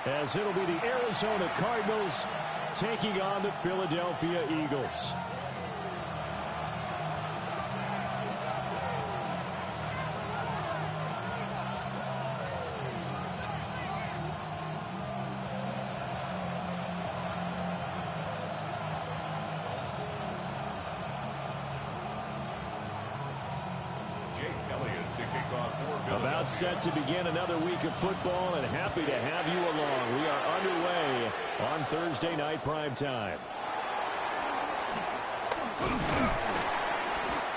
as it'll be the Arizona Cardinals taking on the Philadelphia Eagles. About set to begin another week of football, and happy to have you along. We are underway on Thursday night prime time.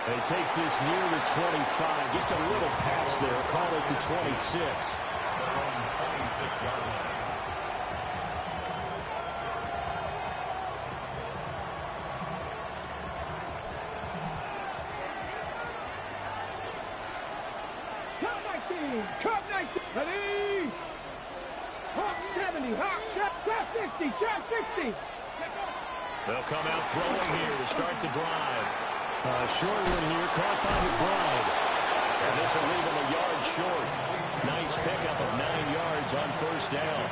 He takes this near the 25. Just a little pass there. Call it the 26. They're on the 26-yard line. Cut 19, ready, hop 70, hop, shot 60, shot 60. They'll come out throwing here to start the drive. Short one here, caught by McBride. And this will leave him a yard short. Nice pickup of 9 yards on first down.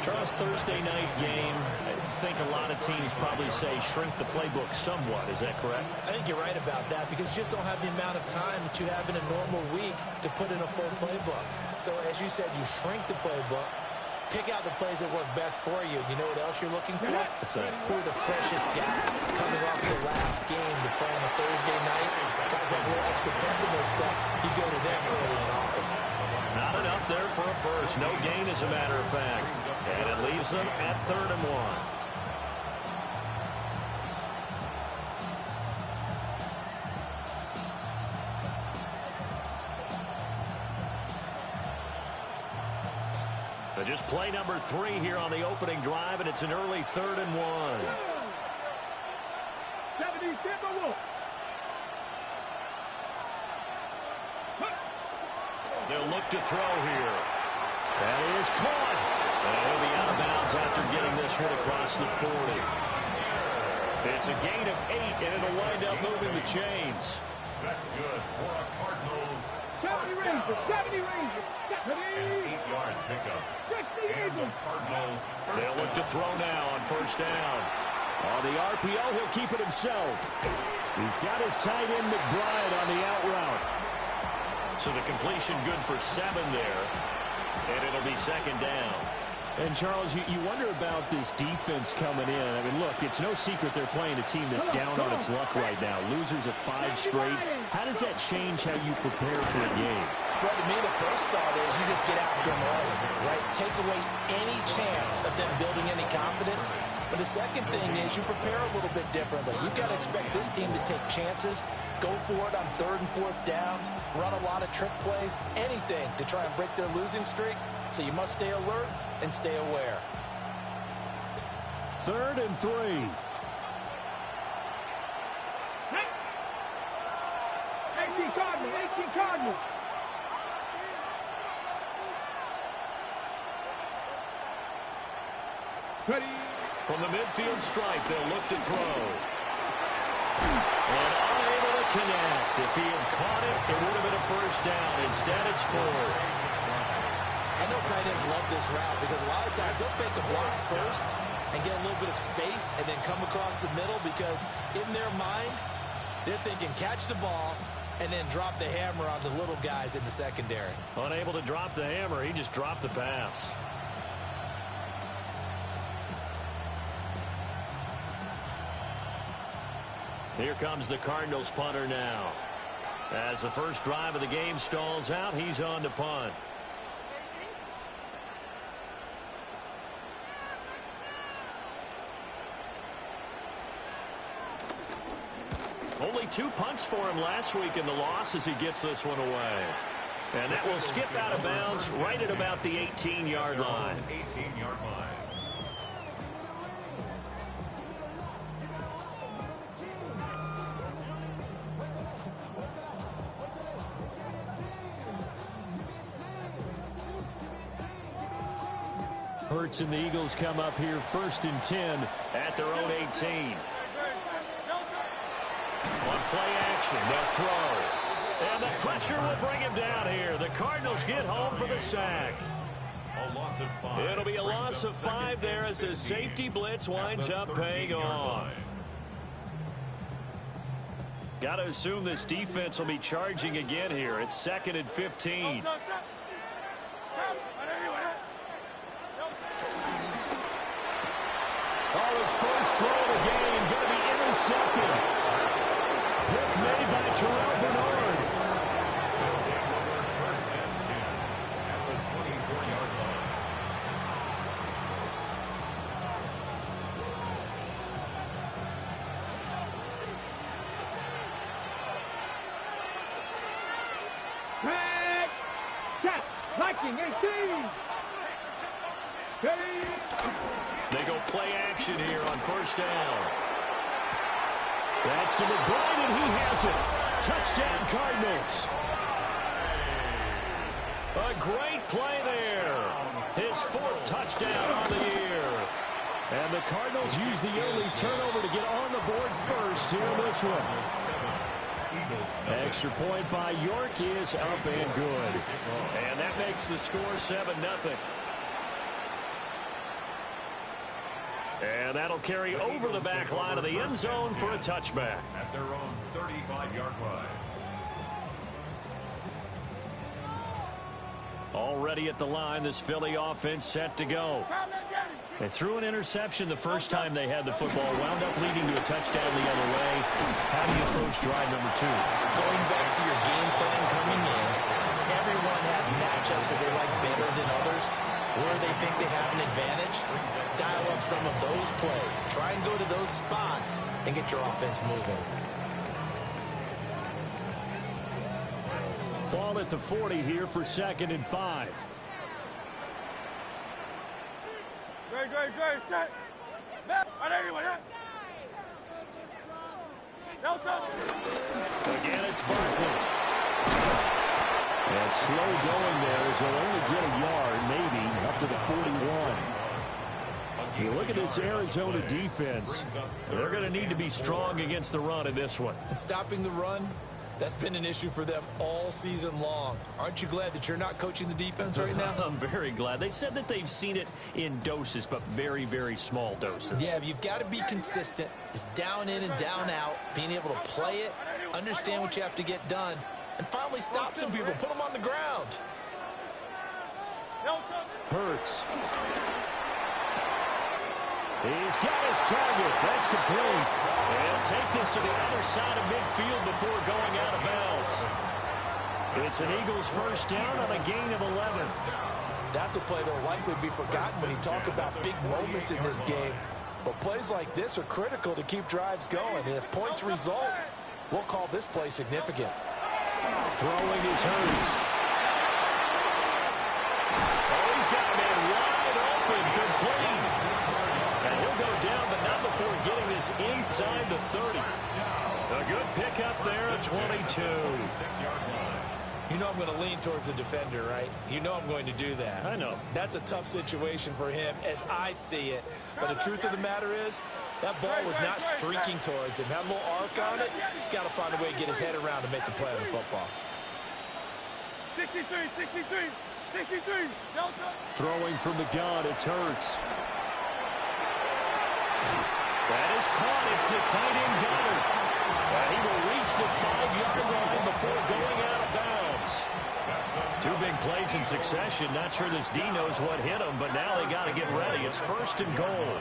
Charles, Thursday night game, I think a lot of teams probably say shrink the playbook somewhat. Is that correct? I think you're right about that because you just don't have the amount of time that you have in a normal week to put in a full playbook. So as you said, you shrink the playbook, pick out the plays that work best for you. You know what else you're looking for? Who are the freshest guys coming off the last game to play on a Thursday night? Guys have a little extra pep in their step. You go to them early and often. Not enough there for a first. No gain, as a matter of fact. And it leaves them at 3rd and 1. But just play number 3 here on the opening drive, and it's an early 3rd and 1. 70, They'll look to throw here. That is caught. And he'll be out of bounds after getting this one across the 40. It's a gain of 8, and it'll wind up moving the chains. That's good for a Cardinals. 70 Rangers, 70 Rangers. 8-yard pickup. 60 Eagles. They'll look to throw now on first down. On the RPO, he'll keep it himself. He's got his tight end McBride on the out route. So the completion good for 7 there. And it'll be 2nd down. And, Charles, you wonder about this defense coming in. I mean, look, it's no secret they're playing a team that's down on its luck right now. Losers of 5 straight. How does that change how you prepare for a game? Well, to me, the first thought is you just get after them early, right? Take away any chance of them building any confidence. But the second thing is you prepare a little bit differently. You've got to expect this team to take chances, go for it on 3rd and 4th downs, run a lot of trick plays, anything to try and break their losing streak. So you must stay alert and stay aware. 3rd and 3. 18 Cardinals, 18 Cardinals. Ready. From the midfield stripe, they'll look to throw. And unable to connect. If he had caught it, it would have been a first down. Instead, it's 4th. I know tight ends love this route because a lot of times they'll fake a block first and get a little bit of space and then come across the middle because in their mind, they're thinking catch the ball and then drop the hammer on the little guys in the secondary. Unable to drop the hammer, he just dropped the pass. Here comes the Cardinals punter now. As the first drive of the game stalls out, he's on to punt. Only 2 punts for him last week in the loss as he gets this one away. And that will skip out of bounds right at about the 18-yard line. 18-yard line. Hurts and the Eagles come up here 1st and 10 at their own 18. On play action, they'll throw. And the pressure will bring him down here. The Cardinals get home for the sack. A loss of 5. It'll be a loss of 5 there as the safety blitz winds up paying off. Got to assume this defense will be charging again here. It's 2nd and 15. His first throw of the game going to be intercepted. Pick made by Terrell Bernard. First and 10 at the 24-yard line. Back, check, Viking 18. Steady. They go play action here on first down. That's to McBride, and he has it. Touchdown, Cardinals. A great play there. His 4th touchdown on the year. And the Cardinals use the early turnover to get on the board first here in this one. Extra point by York is up and good. And that makes the score 7-0. And that'll carry over the back line of the end zone for a touchback. At their own 35-yard line. Already at the line, this Philly offense set to go. They threw an interception the first time they had the football, wound up leading to a touchdown the other way. How do you approach drive number 2? Going back to your game plan coming in, everyone has matchups that they like better than others. Where they think they have an advantage, dial up some of those plays. Try and go to those spots and get your offense moving. Ball at the 40 here for 2nd and 5. Great, set. Again, it's Barkley. And slow going there as they'll only get a yard, maybe, up to the 41. You look at this Arizona defense. They're going to need to be strong against the run in this one. And stopping the run, that's been an issue for them all season long. Aren't you glad that you're not coaching the defense right now? I'm very glad. They said that they've seen it in doses, but very, very small doses. Yeah, but you've got to be consistent. It's down in and down out, being able to play it, understand what you have to get done, and finally stop some people, put them on the ground. Hurts. He's got his target. That's complete. And take this to the other side of midfield before going out of bounds. It's an Eagles first down on a gain of 11. That's a play that will likely be forgotten when you talk about big moments in this game. But plays like this are critical to keep drives going. And if points result, we'll call this play significant. Throwing his Hurts. Oh, he's got a man wide open, complete. And he'll go down, but not before getting this inside the 30. A good pickup there at 22. You know I'm going to lean towards the defender, right? You know I'm going to do that. I know. That's a tough situation for him as I see it. But the truth of the matter is, that ball was not streaking towards him. Had a little arc on it. He's got to find a way to get his head around to make the play on the football. 63. Throwing from the gun, it's Hurts. That is caught. It's the tight end Goddard. And he will reach the 5-yard line before going out of bounds. Two big plays in succession. Not sure this D knows what hit him, but now they got to get ready. It's 1st and goal.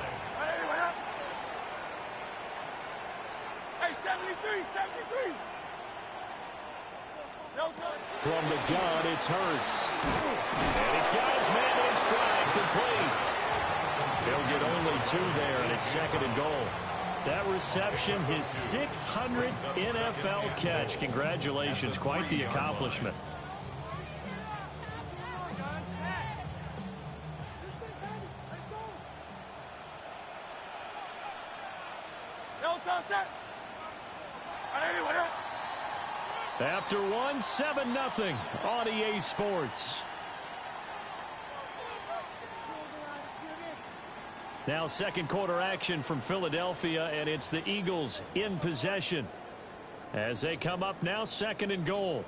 Hey, 73. From the gun, it's Hurts. And he's got his man in stride, complete. He'll get only 2 there, and it's 2nd and goal. That reception, his 600th NFL catch. Congratulations, quite the accomplishment. After 1, 7-0 on EA Sports. Now 2nd quarter action from Philadelphia, and it's the Eagles in possession as they come up now 2nd and goal.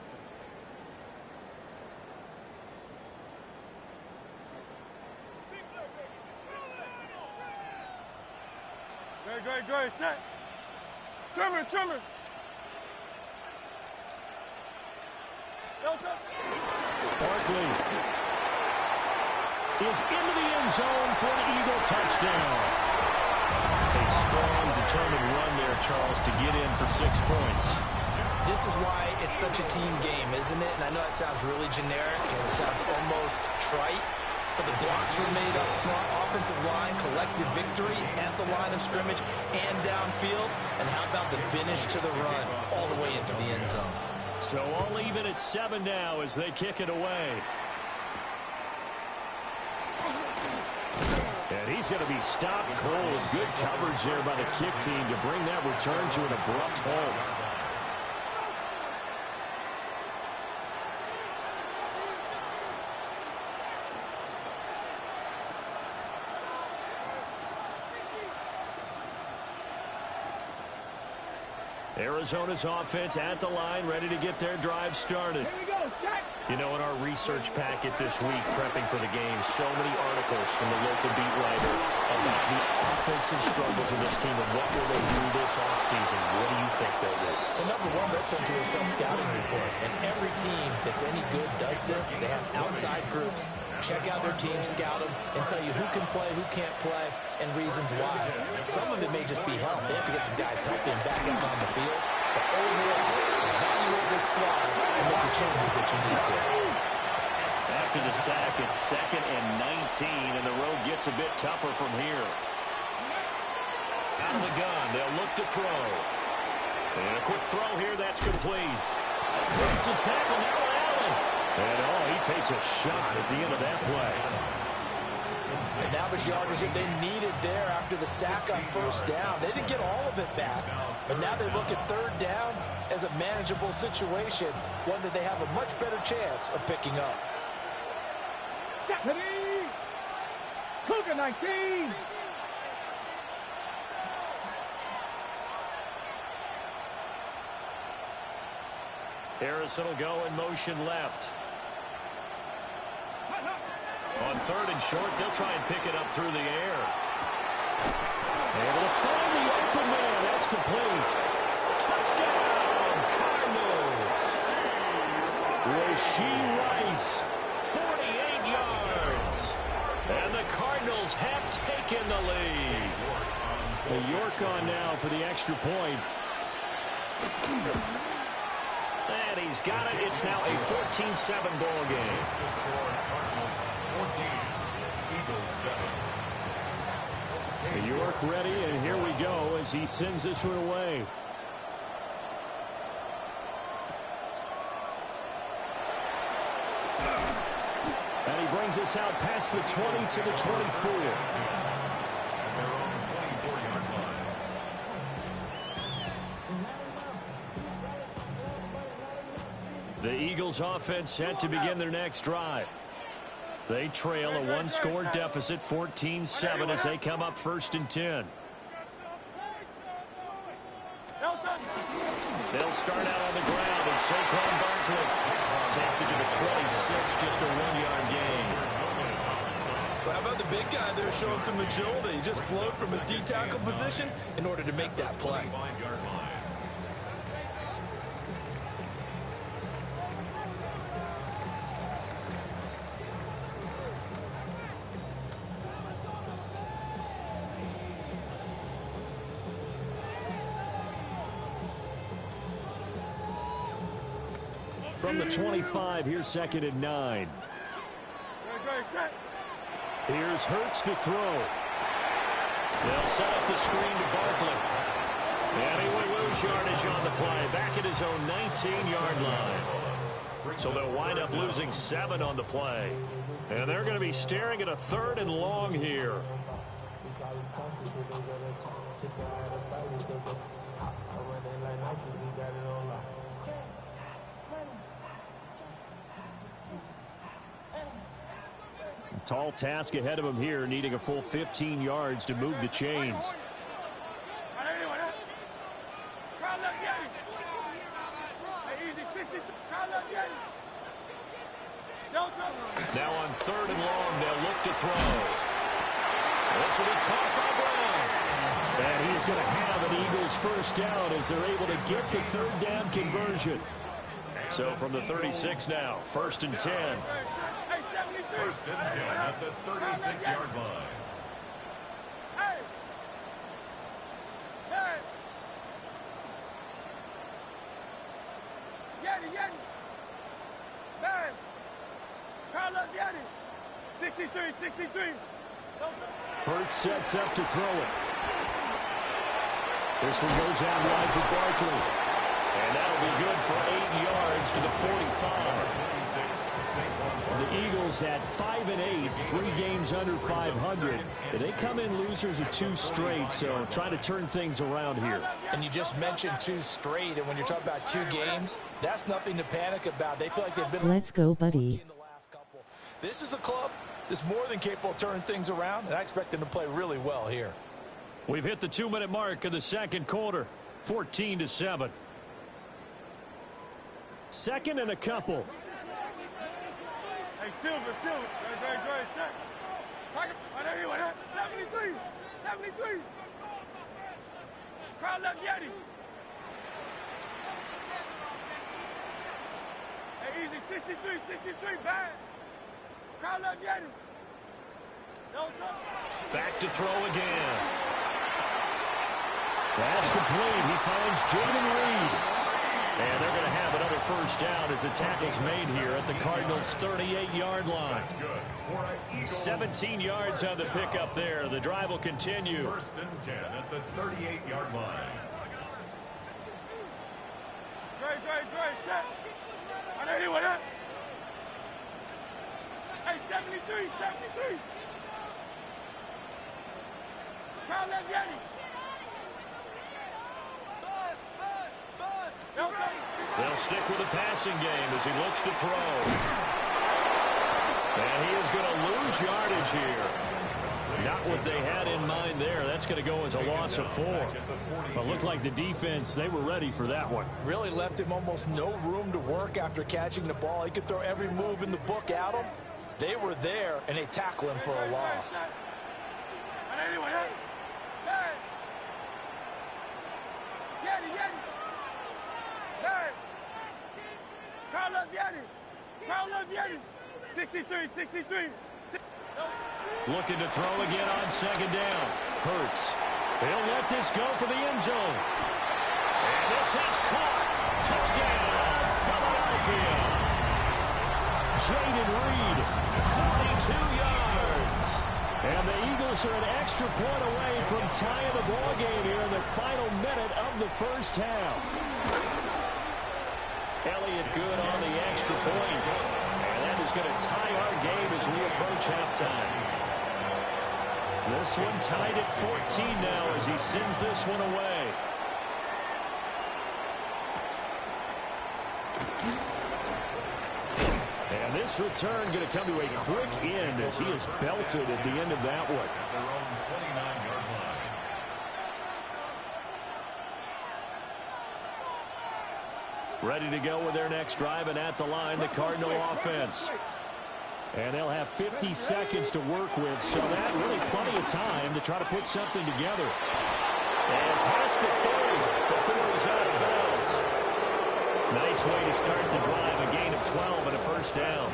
Great, set. Trimmer. Barkley is into the end zone for an Eagle touchdown. A strong, determined run there, Charles, to get in for 6 points. This is why it's such a team game, isn't it? And I know it sounds really generic and it sounds almost trite, but the blocks were made up front, offensive line, collective victory at the line of scrimmage and downfield. And how about the finish to the run all the way into the end zone? So all even at 7 now as they kick it away. And he's going to be stopped cold. Good coverage there by the kick team to bring that return to an abrupt halt. Arizona's offense at the line, ready to get their drive started. Here we go, set. You know, in our research packet this week, prepping for the game, so many articles from the local beat writer about the offensive struggles of this team and what will they do this offseason. What do you think they'll do? Well, number one, they'll turn to a self-scouting report. And every team that's any good does this. They have outside groups. Check out their team, scout them, and tell you who can play, who can't play, and reasons why. Some of it may just be health. They have to get some guys healthy and back out on the field. But overall, evaluate this squad and make the changes that you need to. After the sack, it's 2nd and 19, and the road gets a bit tougher from here. Out of the gun, they'll look to throw. And a quick throw here, that's complete. Breaks the tackle, now Allen. And he takes a shot at the end of that play. And now the yardage that they needed there after the sack on 1st down. They didn't get all of it back, but now they look at 3rd down as a manageable situation, one that they have a much better chance of picking up. Deputy! Cougar 19! Harrison will go in motion left. On 3rd and short, they'll try and pick it up through the air. Able to find the open man. That's complete. Touchdown, Cardinals. Rashee Rice, 48 yards. And the Cardinals have taken the lead. The York on now for the extra point. And he's got it. It's now a 14-7 ball game. 14, Eagles 7. The York ready, and here we go as he sends this one away. And he brings us out past the 20 to the 24. The Eagles offense set to begin their next drive. They trail a 1-score deficit, 14-7, as they come up 1st and 10. They'll start out on the ground, and Saquon Barkley takes it to the 26, just a 1-yard gain. Well, how about the big guy there showing some agility? He just flowed from his D-tackle position in order to make that play. From the 25, here's 2nd and 9. Here's Hurts to throw. They'll set up the screen to Barkley. And he will lose yardage on the play, back at his own 19-yard line. So they'll wind up losing 7 on the play. And they're going to be staring at a 3rd and long here. Tall task ahead of him here, needing a full 15 yards to move the chains. Now on 3rd and long, they'll look to throw. This will be caught by Brown. And he's going to have an Eagles first down as they're able to get the third down conversion. So from the 36 now, 1st and 10. 1st and 10 at the 36-yard line. Yeti. Man. Call up Yeti. 63. Hurts sets up to throw it. This one goes out wide for Barkley. And that'll be good for 8 yards to the 45. The Eagles at 5-8, 3 games under 500. They come in losers of 2 straight, so trying to turn things around here. And you just mentioned 2 straight, and when you're talking about 2 games, that's nothing to panic about. They feel like they've been... Let's go, buddy. This is a club that's more than capable of turning things around, and I expect them to play really well here. We've hit the 2-minute mark of the second quarter, 14-7. Second and a couple. Hey, Silver. Great, set. I know you want that. 73. Call up Yeti. Hey, easy, 63, bad. Call up Yeti. Back to throw again. Pass complete. He finds Jaden Reed. And they're going to have another first down as the tackle's made here at the Cardinals' 38-yard line. 17 yards on the pickup there. The drive will continue. 1st and 10 at the 38-yard line. Great, set. I know you want that. Hey, 73. Call up Yeti. They'll stick with the passing game as he looks to throw. And he is going to lose yardage here. Not what they had in mind there. That's going to go as a loss of 4. But looked like the defense, they were ready for that one. Really left him almost no room to work after catching the ball. He could throw every move in the book at him. They were there, and they tackle him for a loss. Call up Yeti. 63. Looking to throw again on second down. Hurts. He'll let this go for the end zone. And this is caught. Touchdown, Philadelphia. Jaden Reed, 42 yards. And the Eagles are an extra point away from tying the ball game here in the final minute of the first half. Elliott good on the extra point. And that is going to tie our game as we approach halftime. This one tied at 14 now as he sends this one away. And this return going to come to a quick end as he is belted at the end of that one. Their own 29-yard line. Ready to go with their next drive, and at the line, the Cardinal offense. And they'll have 50 seconds to work with, so that really plenty of time to try to put something together. And past the 40 before he's out of bounds. Nice way to start the drive, a gain of 12 and a first down.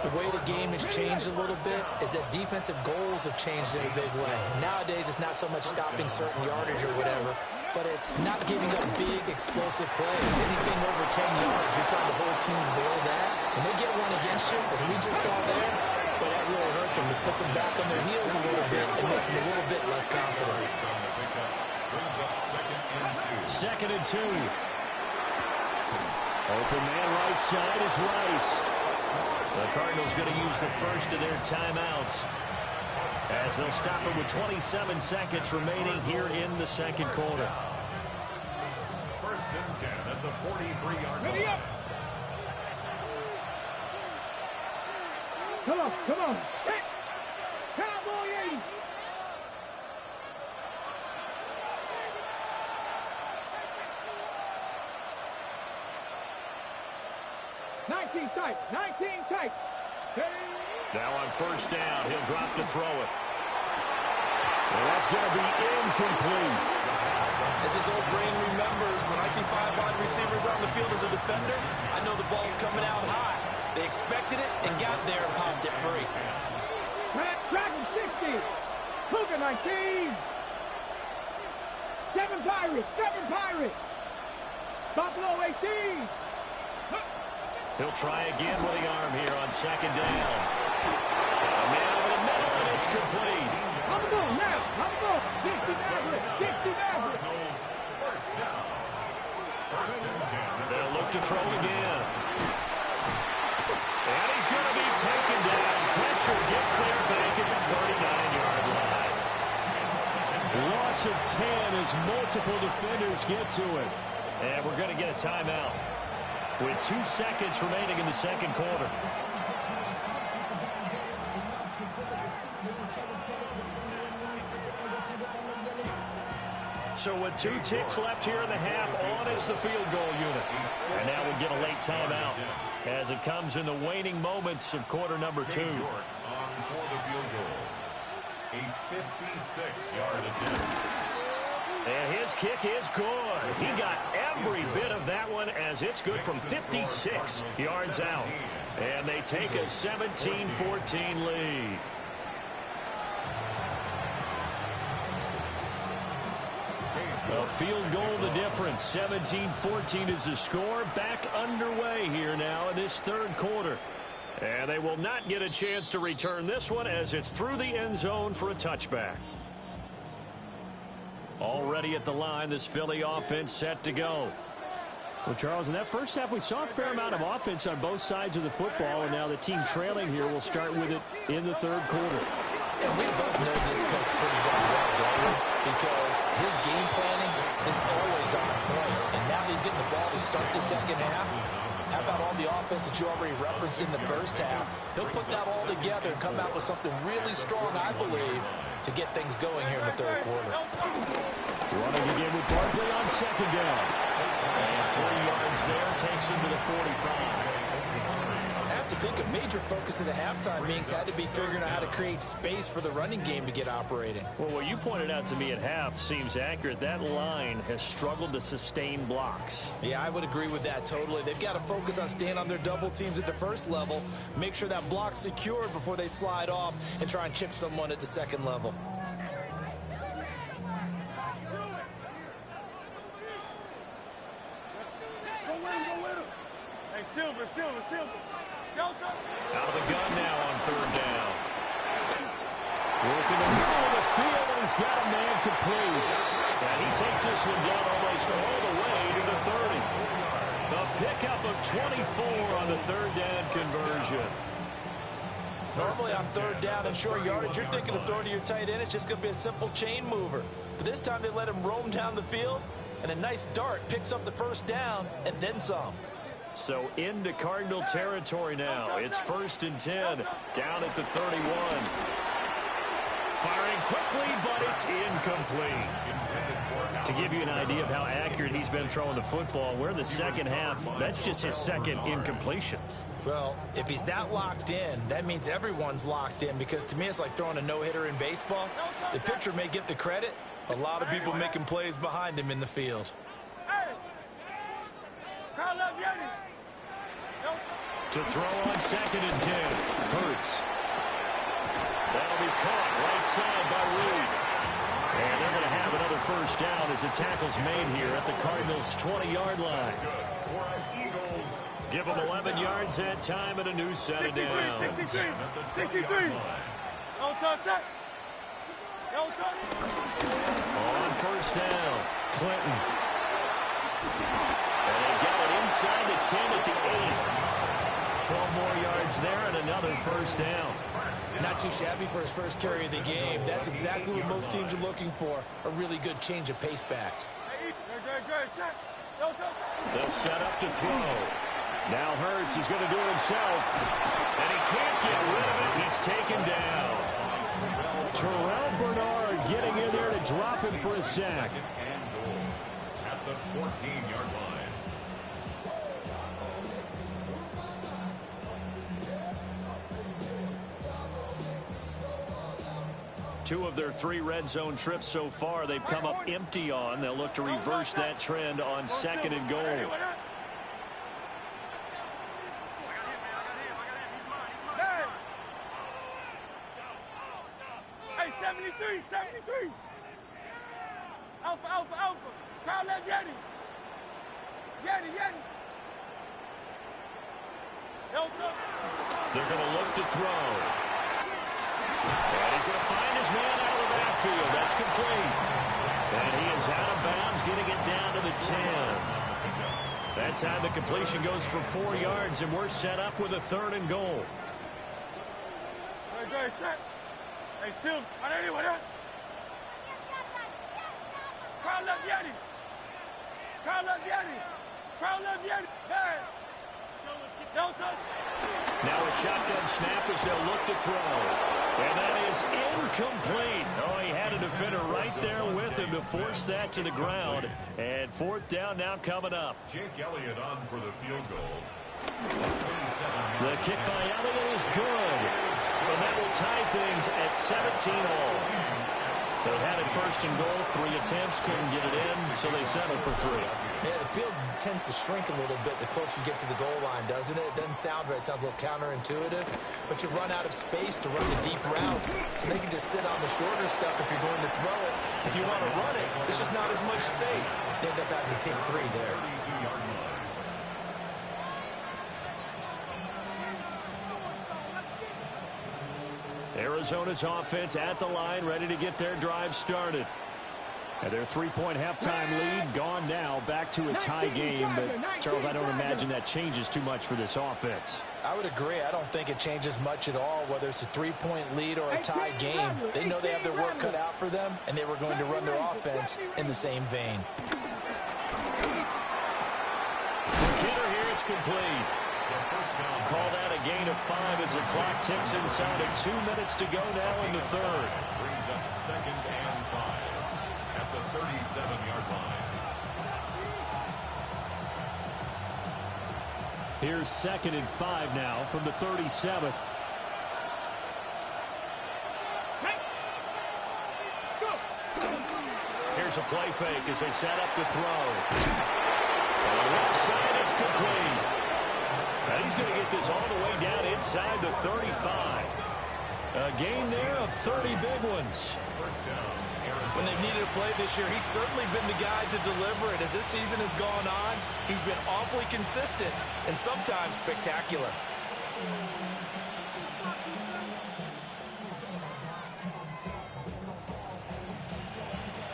The way the game has changed a little bit is that defensive goals have changed in a big way. Nowadays, it's not so much stopping certain yardage or whatever, but it's not giving up big, explosive plays. Anything over 10 yards, you're trying to hold teams below that. And they get one against you, as we just saw there, but that really hurts them. It puts them back on their heels a little bit. It makes them a little bit less confident. Second and 2. Open man right side is Rice. The Cardinals going to use the first of their timeouts as they'll stop it with 27 seconds remaining here in the second quarter. 1st and 10 at the 43-yard line. Come on. Hey, Cowboy 80. Nineteen tight. Hey. Now on first down, he'll drop to throw it. And that's going to be incomplete. As his old brain remembers, when I see 5 wide receivers on the field as a defender, I know the ball's coming out high. They expected it and got there and popped it free. Dragon 60. Cougar 19. 7 Pirates. 7 Pirates. Buffalo 18. He'll try again with the arm here on second down. A man over the middle, and it's complete. On the ball now. On the ball. 60 Maverick. 60 Maverick. First down. First and 10. They'll look to throw again. And he's going to be taken down. Pressure gets there back at the 39-yard line. Loss of 10 as multiple defenders get to it. And we're going to get a timeout with 2 seconds remaining in the second quarter. So with 2 ticks left here in the half, on is the field goal unit. And now we'll get a late timeout as it comes in the waning moments of quarter number 2. On for the field goal. A 56-yard attempt. And his kick is good. He got every bit of that one as it's good from 56 yards out. And they take a 17-14 lead. A field goal the difference. 17-14 is the score. Back underway here now in this third quarter. And they will not get a chance to return this one as it's through the end zone for a touchback. Already at the line, this Philly offense set to go. Well, Charles, in that first half, we saw a fair amount of offense on both sides of the football, and now the team trailing here will start with it in the third quarter. And we both know this coach pretty darn well, don't we? Because his game planning is always on point. And now he's getting the ball to start the second half. How about all the offense that you already referenced in the first half? He'll put that all together and come out with something really strong, I believe, to get things going here in the third quarter. Running again with Barkley on second down. And 3 yards there takes him to the 45. I have to think a major focus of the halftime meetings had to be figuring out how to create space for the running game to get operating. Well, what you pointed out to me at half seems accurate. That line has struggled to sustain blocks. Yeah, I would agree with that totally. They've got to focus on staying on their double teams at the first level, make sure that block's secured before they slide off and try and chip someone at the second level. Out of the gun now on third down. Working the middle of the field, and he's got a man complete. And he takes this one down almost all the way to the 30. A pickup of 24 on the third down conversion. Normally on third down and short yardage, you're thinking of throwing to your tight end. It's just going to be a simple chain mover. But this time they let him roam down the field, and a nice dart picks up the first down and then some. So into Cardinal territory now. It's 1st and 10, down at the 31. Firing quickly, but it's incomplete. To give you an idea of how accurate he's been throwing the football, we're in the second half. That's just his second incompletion. Well, if he's that locked in, that means everyone's locked in, because to me it's like throwing a no-hitter in baseball. The pitcher may get the credit, a lot of people making plays behind him in the field. To throw on 2nd and 10. Hurts. That'll be caught right side by Reed. And they're going to have another first down as the tackle's made here at the Cardinals' 20-yard line. Give them 11 yards that time and a new set of downs. 63. On first down, Clinton. And they've got it inside the 10 at the 8. 12 more yards there and another first down. Not too shabby for his first carry of the game. That's exactly what most teams are looking for, a really good change of pace back. They'll set up to throw. Now Hurts is going to do it himself. And he can't get rid of it. He's taken down. Terrell Bernard getting in there to drop him for a sack. At the 14-yard line. 2 of their 3 red zone trips so far, they've come up empty on. They'll look to reverse that trend on 2nd and goal. Hey, 73, 73. Alpha, alpha, alpha. Crowd left Yeti. Yeti, Yeti. They're going to look to throw. And he's going to find his man out of the backfield. That's complete. And he is out of bounds, getting it down to the 10. That time the completion goes for 4 yards, and we're set up with a 3rd and goal. Hey, go ahead, set. Hey, Silv, what up? Crowd left Yeti. Crowd left Yeti. Crowd left Yeti. Hey. Now a shotgun snap as they'll look to throw. And that is incomplete. Oh, he had a defender right there with him to force that to the ground. And 4th down now coming up. Jake Elliott on for the field goal. The kick by Elliott is good. And that will tie things at 17 all. They had it 1st and goal, 3 attempts, couldn't get it in, so they settled for 3. Yeah, the field tends to shrink a little bit the closer you get to the goal line, doesn't it? It doesn't sound right. It sounds a little counterintuitive, but you run out of space to run the deep routes, so they can just sit on the shorter stuff if you're going to throw it. If you want to run it, there's just not as much space. They end up having to take 3 there. Arizona's offense at the line, ready to get their drive started. And their 3-point halftime lead gone now, back to a tie game. But, Charles, I don't imagine that changes too much for this offense. I would agree. I don't think it changes much at all, whether it's a 3-point lead or a tie game. They know they have their work cut out for them, and they were going to run their offense in the same vein. Kidder here, it's complete. Call that a gain of 5 as the clock ticks inside of 2 minutes to go now in the 3rd. Brings up 2nd and 5 at the 37-yard line. Here's 2nd and 5 now from the 37. Here's a play fake as they set up to throw. On the left side, it's complete. And he's going to get this all the way down inside the 35. A gain there of 30 big ones. When they've needed a play this year, he's certainly been the guy to deliver it. As this season has gone on, he's been awfully consistent and sometimes spectacular.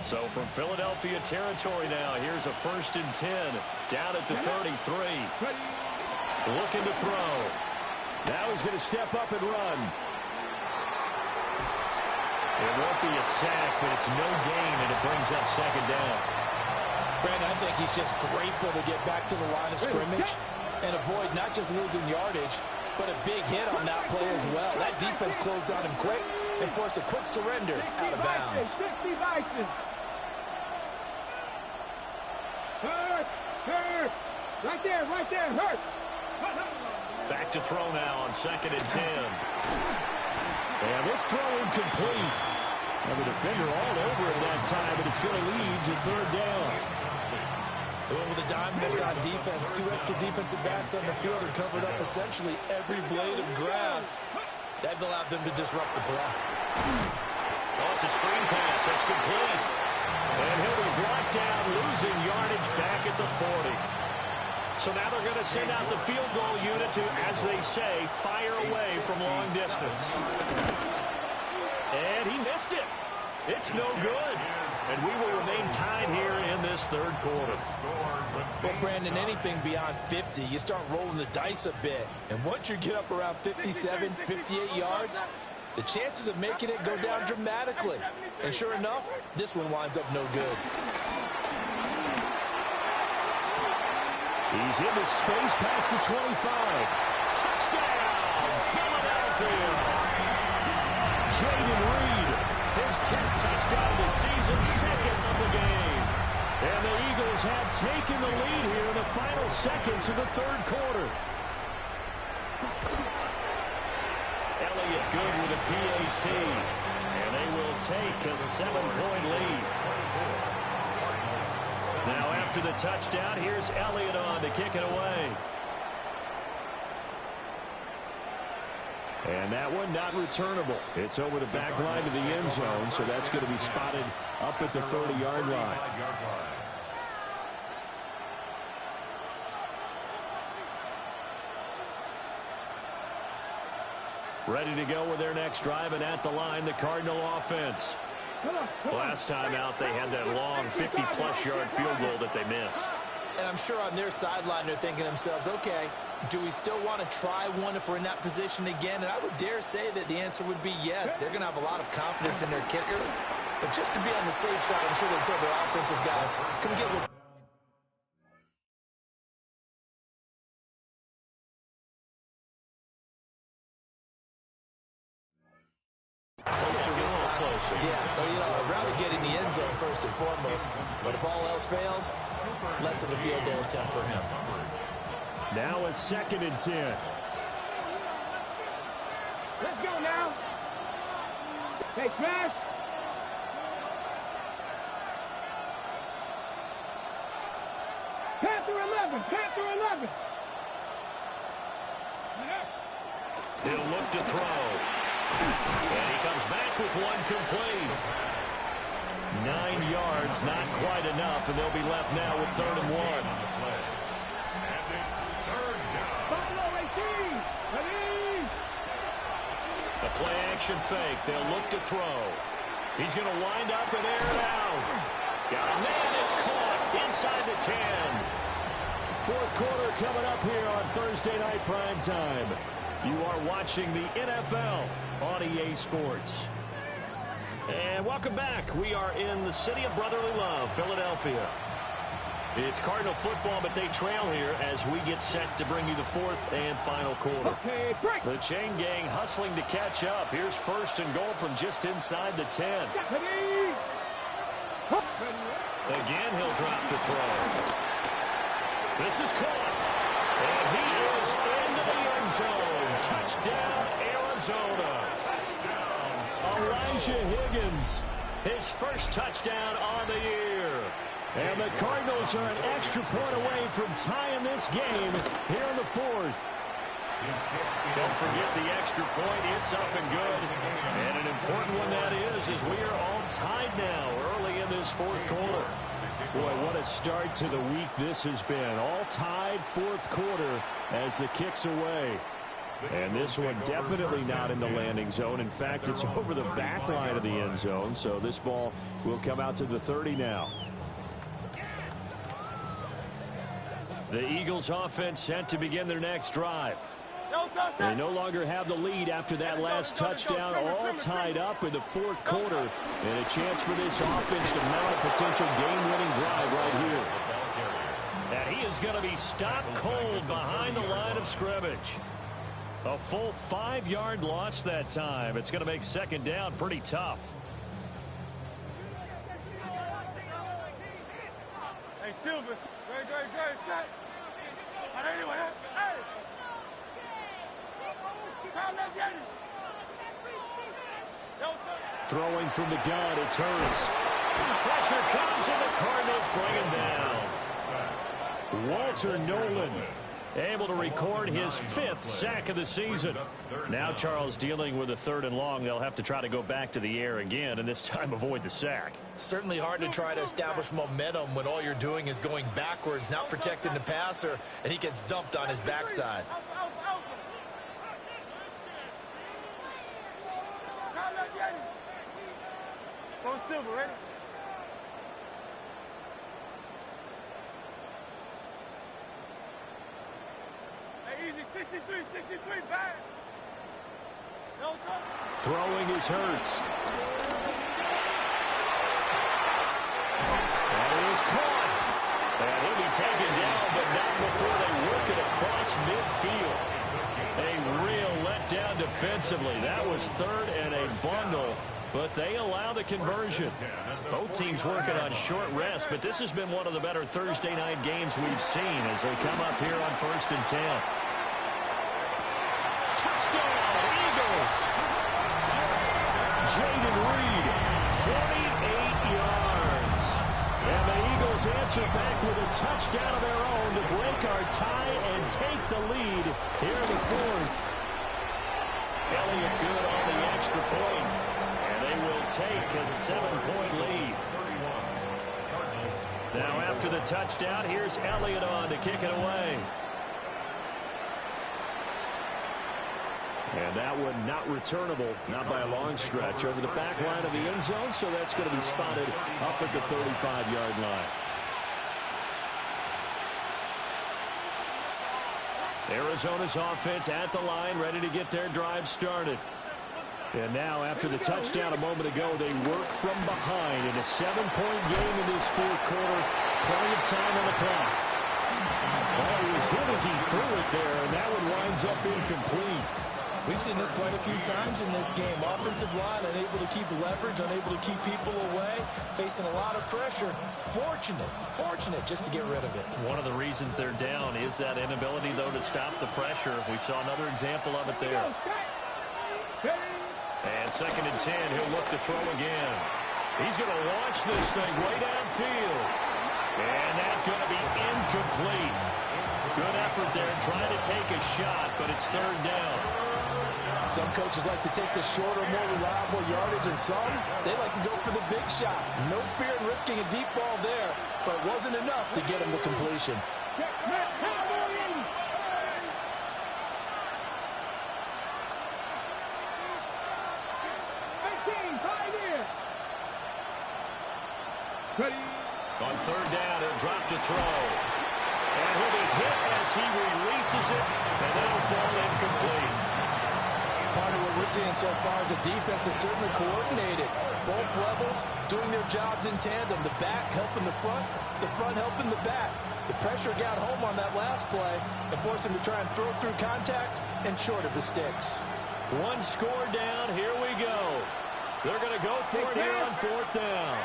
So from Philadelphia territory now, here's a 1st and 10 down at the 33. Looking to throw. Now he's going to step up and run. It won't be a sack, but it's no gain, and it brings up 2nd down. Brandon, I think he's just grateful to get back to the line of scrimmage and avoid not just losing yardage, but a big hit on that play as well. That defense closed on him quick and forced a quick surrender out of bounds. Hurt. Right there, hurt. Back to throw now on 2nd and 10. And this throw incomplete. And the defender all over it that time, but it's going to lead to 3rd down. With a dime looked on defense, 2 extra defensive backs on the field and covered up essentially every blade of grass. That allowed them to disrupt the play. Oh, it's a screen pass. That's complete. And he'll be brought down, losing yardage back at the 40. So now they're going to send out the field goal unit to, as they say, fire away from long distance. And he missed it. It's no good. And we will remain tied here in this 3rd quarter. Well, Brandon, anything beyond 50, you start rolling the dice a bit. And once you get up around 57, 58 yards, the chances of making it go down dramatically. And sure enough, this one winds up no good. He's into space past the 25. Touchdown, Philadelphia. Jaden Reed, his 10th touchdown of the season, 2nd of the game. And the Eagles have taken the lead here in the final seconds of the 3rd quarter. Elliott good with a PAT. And they will take a 7-point lead. Now after the touchdown, here's Elliott on to kick it away. And that one not returnable. It's over the back line to the end zone, so that's going to be spotted up at the 30-yard line. Ready to go with their next drive, and at the line, the Cardinal offense. Last time out, they had that long 50-plus yard field goal that they missed. And I'm sure on their sideline they're thinking to themselves, okay, do we still want to try one if we're in that position again? And I would dare say that the answer would be yes. They're going to have a lot of confidence in their kicker. But just to be on the safe side, I'm sure they tell their offensive guys, come get a little closer this time. Yeah, well, you know, I'd rather get in the end zone first and foremost. But if all else fails, less of a field goal attempt for him. Now a 2nd and 10. Let's go now. Hey, smash. Panther 11. Panther 11. He'll look to throw. And he comes back with one complete. 9 yards, not quite enough, and they'll be left now with 3rd and 1. A play-action fake. They'll look to throw. He's going to wind up and air it out. Got a man. It's caught inside the 10. 4th quarter coming up here on Thursday Night Prime Time. You are watching the NFL on EA Sports. And welcome back. We are in the city of brotherly love, Philadelphia. It's Cardinal football, but they trail here as we get set to bring you the 4th and final quarter. Okay, break. The chain gang hustling to catch up. Here's 1st and goal from just inside the 10. Again, he'll drop to throw. This is caught. And he is into the end zone. Touchdown, Arizona. Elijah Higgins, his first touchdown on the year. And the Cardinals are an extra point away from tying this game here in the 4th. Don't forget the extra point. It's up and good. And an important one that is we are all tied now early in this 4th quarter. Boy, what a start to the week this has been. All tied 4th quarter as the kick's away. And this one definitely not in the landing zone. In fact, it's over the back line of the end zone. So this ball will come out to the 30 now. The Eagles offense set to begin their next drive. They no longer have the lead after that last touchdown, all tied up in the 4th quarter. And a chance for this offense to mount a potential game-winning drive right here. And he is going to be stopped cold behind the line of scrimmage. A full 5-yard loss that time. It's going to make 2nd down pretty tough. Hey, Silver. Great, set. Anyway, hey. Throwing from the gun, it's Hurts. Pressure comes, and the Cardinals bring him down. Walter Nolan able to record his 5th sack of the season. Now Charles dealing with a 3rd and long. They'll have to try to go back to the air again, and this time avoid the sack. Certainly hard to try to establish momentum when all you're doing is going backwards, not protecting the passer, and he gets dumped on his backside. Go Silver, ready? Hey, easy, 63, back. No trouble. Throwing is Hurts. And it is caught. And he'll be taken down, but not before they work it across midfield. A real letdown defensively. That was 3rd and a bundle, but they allow the conversion. Both teams working on short rest, but this has been one of the better Thursday night games we've seen as they come up here on 1st and 10. Touchdown, Eagles! Jaden Reed are back with a touchdown of their own to break our tie and take the lead here in the fourth. Elliott good on the extra point, and they will take a 7-point lead. Now after the touchdown, here's Elliott on to kick it away. And that one not returnable, not by a long stretch, over the back line of the end zone, so that's going to be spotted up at the 35-yard line. Arizona's offense at the line, ready to get their drive started. And now, after the touchdown a moment ago, they work from behind in a 7-point game in this fourth quarter. Plenty of time on the clock. Well, he was good as he threw it there, and that one winds up incomplete. We've seen this quite a few times in this game. Offensive line unable to keep leverage, unable to keep people away, facing a lot of pressure. Fortunate just to get rid of it. One of the reasons they're down is that inability, though, to stop the pressure. We saw another example of it there. And 2nd and 10, he'll look to throw again. He's going to launch this thing way downfield. And that's going to be incomplete. Good effort there, trying to take a shot, but it's 3rd down. Some coaches like to take the shorter, more reliable yardage, and some, they like to go for the big shot. No fear in risking a deep ball there, but it wasn't enough to get him to completion. On 3rd down, he'll drop to throw. And he'll be hit as he releases it, and that'll fall incomplete. Part of what we're seeing so far is the defense is certainly coordinated. Both levels doing their jobs in tandem. The back helping the front helping the back. The pressure got home on that last play and forced him to try and throw through contact and short of the sticks. One score down, here we go. They're going to go for it here on 4th down.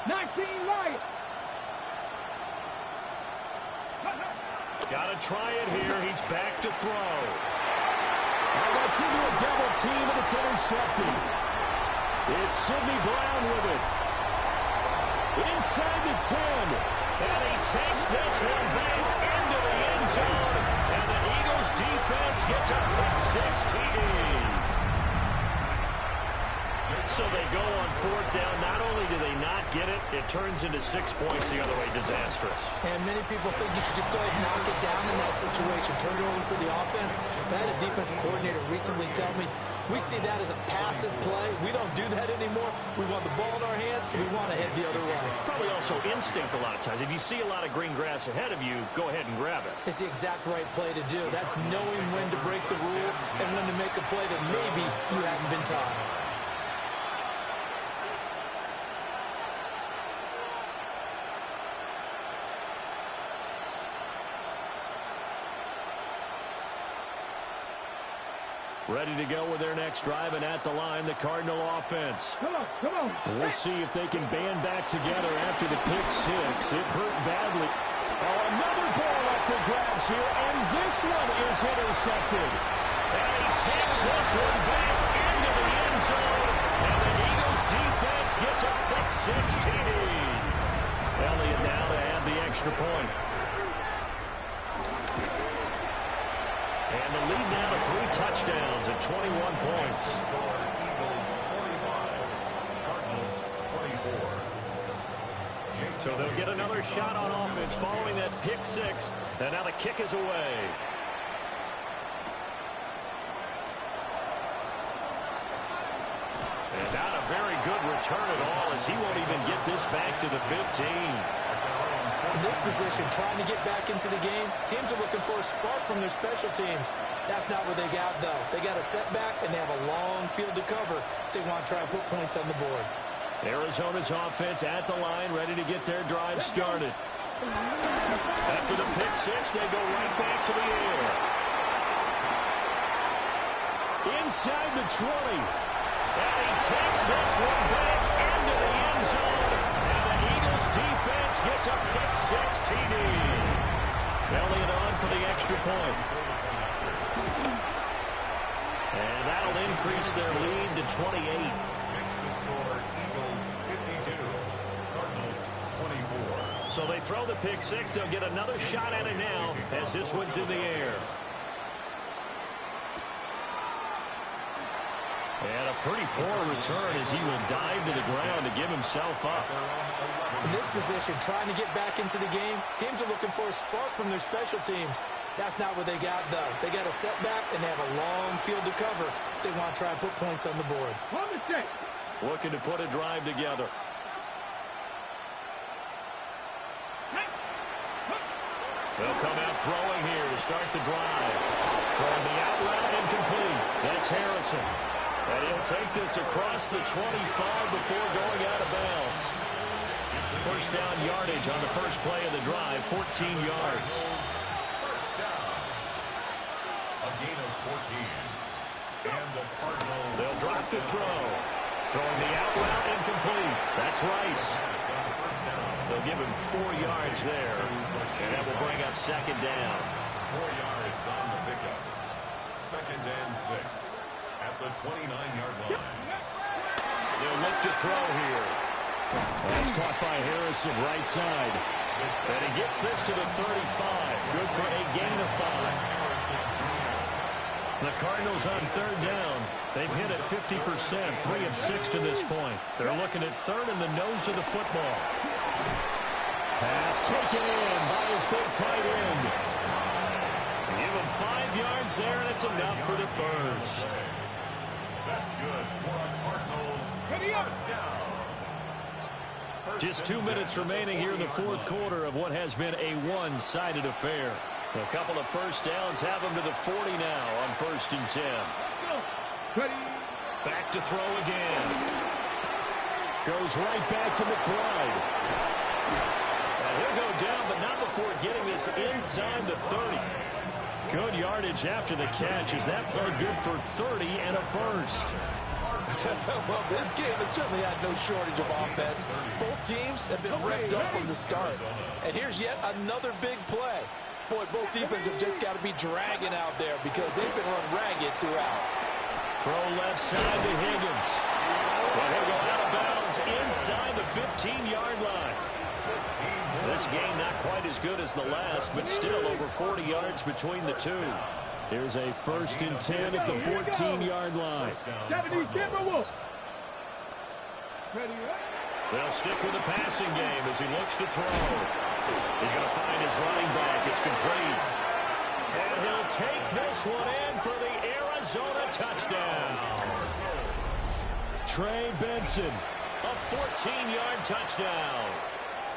19 right. Got to try it here. He's back to throw. That's into a double team, and it's intercepted. It's Sidney Brown with it. Inside the 10. And he takes this one back into the end zone. And the Eagles defense gets a pick 6 TD. So they go on 4th down. Not only do they not get it, it turns into 6 points the other way. Disastrous. And many people think you should just go ahead and knock it down in that situation. Turn it over for the offense. I had a defensive coordinator recently tell me, we see that as a passive play. We don't do that anymore. We want the ball in our hands, and we want to head the other way. Probably also instinct a lot of times. If you see a lot of green grass ahead of you, go ahead and grab it. It's the exact right play to do. That's knowing when to break the rules and when to make a play that maybe you haven't been taught. Ready to go with their next drive, and at the line, the Cardinal offense. Come on. We'll see if they can band back together after the pick 6. It hurt badly. Oh, another ball up for grabs here, and this one is intercepted. And he takes this one back into the end zone, and the Eagles defense gets a pick 6 TD. Elliott now to add the extra point. And the lead now to 3 touchdowns at 21 points. So they'll get another shot on offense following that pick 6. And now the kick is away. And not a very good return at all, as he won't even get this back to the 15. In this position, trying to get back into the game, teams are looking for a spark from their special teams. That's not what they got, though. They got a setback, and they have a long field to cover if they want to try and put points on the board. Arizona's offense at the line, ready to get their drive started. After the pick 6, they go right back to the air. Inside the 20. And he takes this one back into the end zone. And the Eagles defense gets a pick 6 TD. Elliott on for the extra point. And And that'll increase their lead to 28. Makes the score Eagles 52, Cardinals 24. So they throw the pick six. They'll get another shot at it now as this one's in the air. And a pretty poor return as he will dive to the ground to give himself up. In this position, trying to get back into the game, teams are looking for a spark from their special teams. That's not what they got, though. They got a setback, and they have a long field to cover if they want to try and put points on the board. Looking to put a drive together. They'll come out throwing here to start the drive. Throwing the out route incomplete. That's Harrison. And he'll take this across the 25 before going out of bounds. First down yardage on the first play of the drive, 14 yards. First down. A gain of 14. And the Cardinals. They'll drop to throw. Throwing the out route incomplete. That's Rice. They'll give him 4 yards there. And that will bring up second down. 4 yards on the pickup. Second and 6 at the 29-yard line. They'll look to throw here. That's caught by Harrison, right side. And he gets this to the 35. Good for a gain of 5. The Cardinals on third down. They've hit it 50%, 3 of 6 to this point. They're looking at third in the nose of the football. Pass taken in by his big tight end. Give him 5 yards there, and it's enough for the first. That's good for a Cardinals first down. Just 2 minutes remaining here in the fourth quarter of what has been a one-sided affair. A couple of first downs have them to the 40 now on 1st and 10. Back to throw again. Goes right back to McBride. And he'll go down, but not before getting this inside the 30. Good yardage after the catch. Is that play good for 30 and a first? Well, this game has certainly had no shortage of offense. Both teams have been revved up from the start. And here's yet another big play. Boy, both defenses have just got to be dragging out there because they've been run ragged throughout. Throw left side to Higgins. Well, he'll go out of bounds inside the 15-yard line. This game not quite as good as the last, but still over 40 yards between the two. Here's a 1st and 10 at the 14-yard line. They'll stick with the passing game as he looks to throw. He's going to find his running back. It's complete. And he'll take this one in for the Arizona touchdown. Trey Benson, a 14-yard touchdown.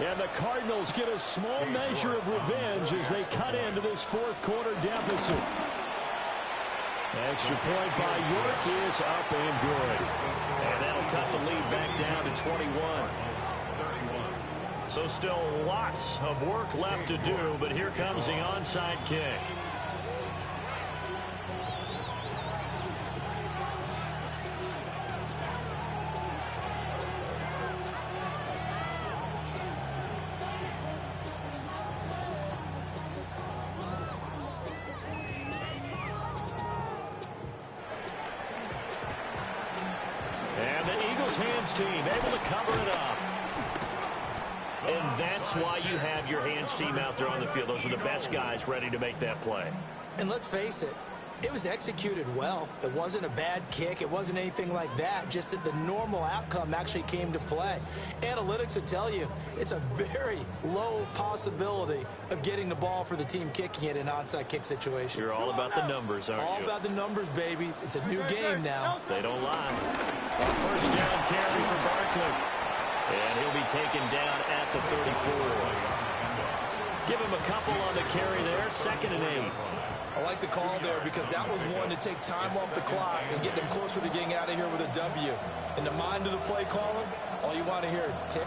And the Cardinals get a small measure of revenge as they cut into this fourth quarter deficit. Extra point by York is up and good. And that'll cut the lead back down to 21. So still lots of work left to do, but here comes the onside kick. And the Eagles hands team able to cover it up. And that's why you have your hands team out there on the field. Those are the best guys ready to make that play. And let's face it, it was executed well. It wasn't a bad kick. It wasn't anything like that. Just that the normal outcome actually came to play. Analytics will tell you it's a very low possibility of getting the ball for the team kicking it in an onside kick situation. You're all about the numbers, aren't you? All about the numbers, baby. It's a new game now. They don't lie. A first down carry for Barkley. And he'll be taken down at the 34. Give him a couple on the carry there. 2nd and 8. I like the call there because that was one to take time off the clock and get them closer to getting out of here with a W. In the mind of the play caller, all you want to hear is tick,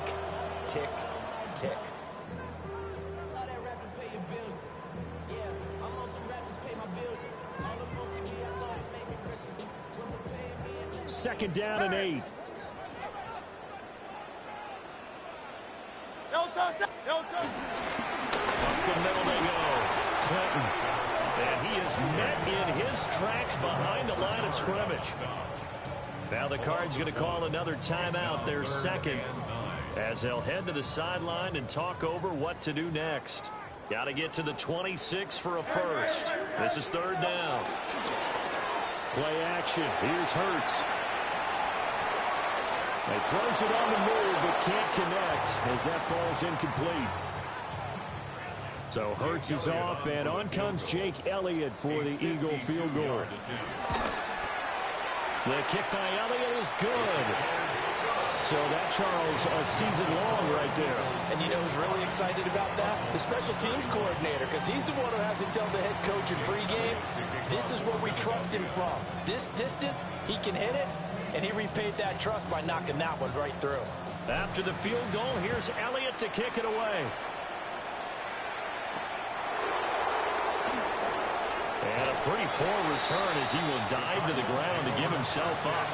tick, tick. 2nd down and 8. Up the middle they go. Clinton. And he is is met in his tracks behind the line of scrimmage. Now the Cards going to call another timeout, their second, as they'll head to the sideline and talk over what to do next. Got to get to the 26 for a first. This is third down. Play action. Here's Hurts. He throws it on the move, but can't connect as that falls incomplete. So Hurts is off, and on comes Jake Elliott for the Eagle field goal. The kick by Elliott is good. So that, Charles, a season long right there. And you know who's really excited about that? The special teams coordinator, because he's the one who has to tell the head coach in pregame, this is where we trust him from. This distance, he can hit it, and he repaid that trust by knocking that one right through. After the field goal, here's Elliott to kick it away. And a pretty poor return as he will dive to the ground to give himself up.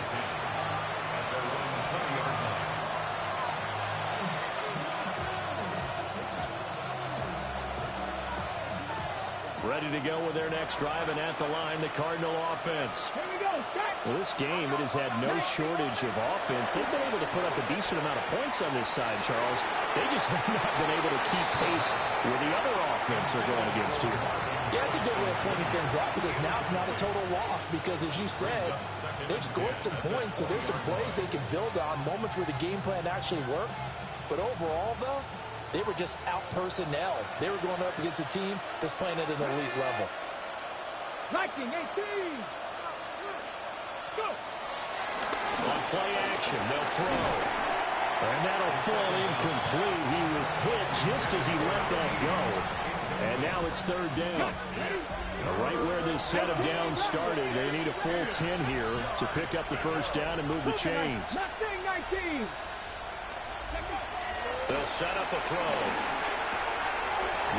Ready to go with their next drive, and at the line, the Cardinal offense. Well, this game, it has had no shortage of offense. They've been able to put up a decent amount of points on this side, Charles. They just have not been able to keep pace with the other offense they're going against here. Yeah, it's a good way of pointing things out because now it's not a total loss because, as you said, they've scored some points, so there's some plays they can build on, moments where the game plan actually worked. But overall, though, they were just out-personnel. They were going up against a team that's playing at an elite level. 19, 18. Go. On play action, they'll throw. And that'll fall incomplete. He was hit just as he let that go. And now it's third down. Right where this set of downs started, they need a full 10 here to pick up the first down and move the chains. 19. They'll set up a throw.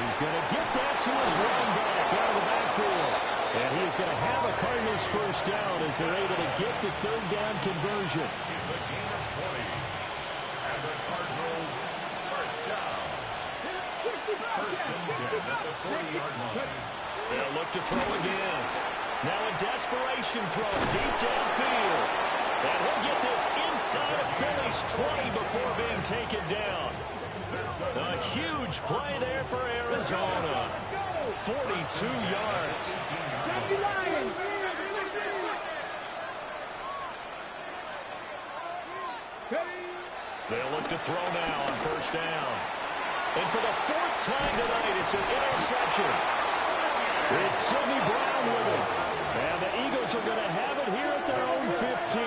He's going to get that to his running back out of the backfield. And he's going to have a Cardinals first down as they're able to get the third down conversion. It's a gain of 20. And the Cardinals first down. First and 10 at the 40-yard line. They'll look to throw again. Now a desperation throw deep downfield. And he'll get this inside of Philly's 20 before being taken down. A huge play there for Arizona. 42 yards. They'll look to throw now on first down. And for the fourth time tonight, it's an interception. It's Sidney Brown with it. And the Eagles are going to have it here at their own 15.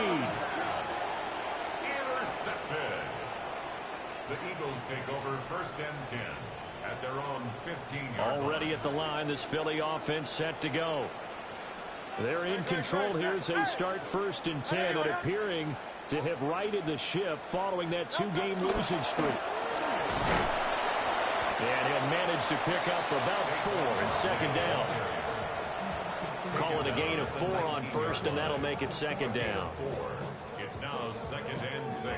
Intercepted. The Eagles take over first and 10 at their own 15-yard line. Already at the line, this Philly offense set to go. They're in control here as they start first and 10 and appearing to have righted the ship following that two-game losing streak. And he'll manage to pick up about 4 in second down. Call it a gain of 4 on first, and that'll make it second down. It's now second and 6.